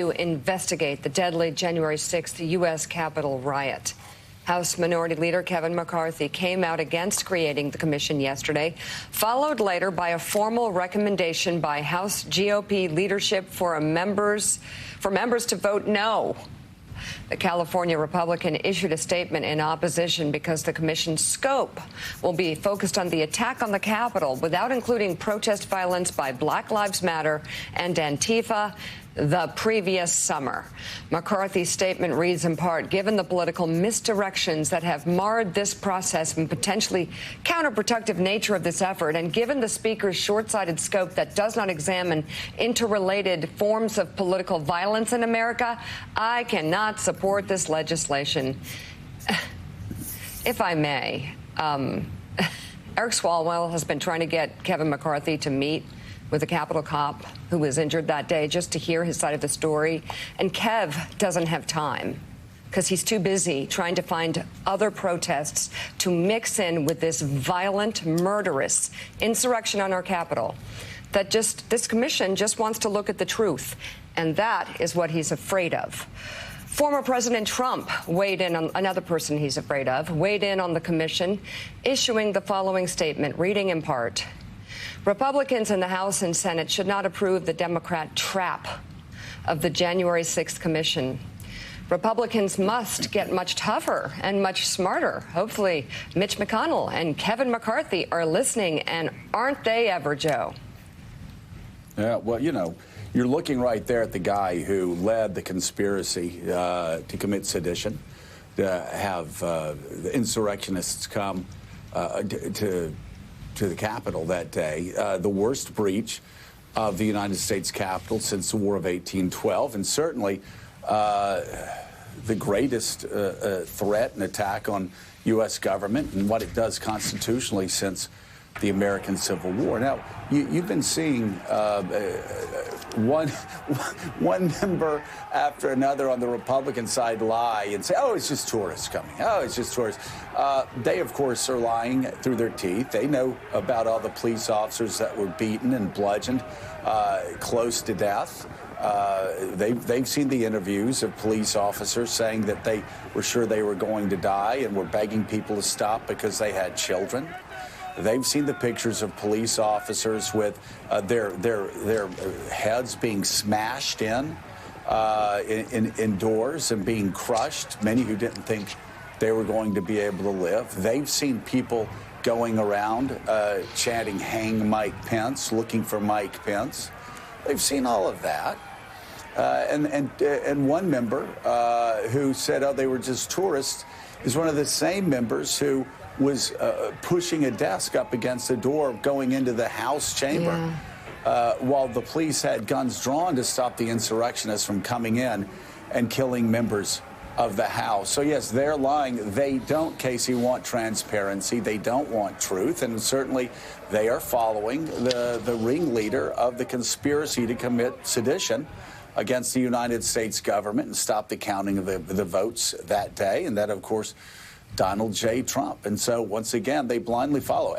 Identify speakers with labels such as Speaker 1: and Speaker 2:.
Speaker 1: to investigate the deadly January 6th U.S. Capitol riot. House Minority Leader Kevin McCarthy came out against creating the commission yesterday, followed later by a formal recommendation by House GOP leadership for members to vote no. The California Republican issued a statement in opposition because the commission's scope will be focused on the attack on the Capitol without including protest violence by Black Lives Matter and Antifa the previous summer. McCarthy's statement reads in part, given the political misdirections that have marred this process and potentially counterproductive nature of this effort, and given the Speaker's short-sighted scope that does not examine interrelated forms of political violence in America, I cannot support this legislation. If I may, Eric Swalwell has been trying to get Kevin McCarthy to meet with a Capitol cop who was injured that day just to hear his side of the story. And Kev doesn't have time because he's too busy trying to find other protests to mix in with this violent, murderous insurrection on our Capitol. This commission just wants to look at the truth. And that is what he's afraid of. Former President Trump weighed in on another person he's afraid of, weighed in on the commission, issuing the following statement, reading in part. Republicans in the House and Senate should not approve the Democrat trap of the January 6th commission. Republicans must get much tougher and much smarter. Hopefully, Mitch McConnell and Kevin McCarthy are listening, and aren't they ever, Joe?
Speaker 2: Yeah, well, you know, you're looking right there at the guy who led the conspiracy to commit sedition, to have the insurrectionists come to the Capitol that day, the worst breach of the United States Capitol since the War of 1812, and certainly the greatest threat and attack on U.S. government and what it does constitutionally since the American Civil War. Now, you've been seeing one member after another on the Republican side lie and say, oh, it's just tourists coming. Oh, it's just tourists. They, of course, are lying through their teeth. They know about all the police officers that were beaten and bludgeoned close to death. They've seen the interviews of police officers saying that they were sure they were going to die and were begging people to stop because they had children. They've seen the pictures of police officers with their heads being smashed in doors and being crushed, many who didn't think they were going to be able to live. They've seen people going around chanting, hang Mike Pence, looking for Mike Pence. They've seen all of that. And one member who said, oh, they were just tourists, is one of the same members who was pushing a desk up against the door going into the House chamber while the police had guns drawn to stop the insurrectionists from coming in and killing members of the House. So, yes, they're lying. They don't, Casey, want transparency. They don't want truth. And certainly they are following the ringleader of the conspiracy to commit sedition against the United States government and stop the counting of the votes that day. And that, of course, Donald J. Trump. And so, once again, they blindly follow.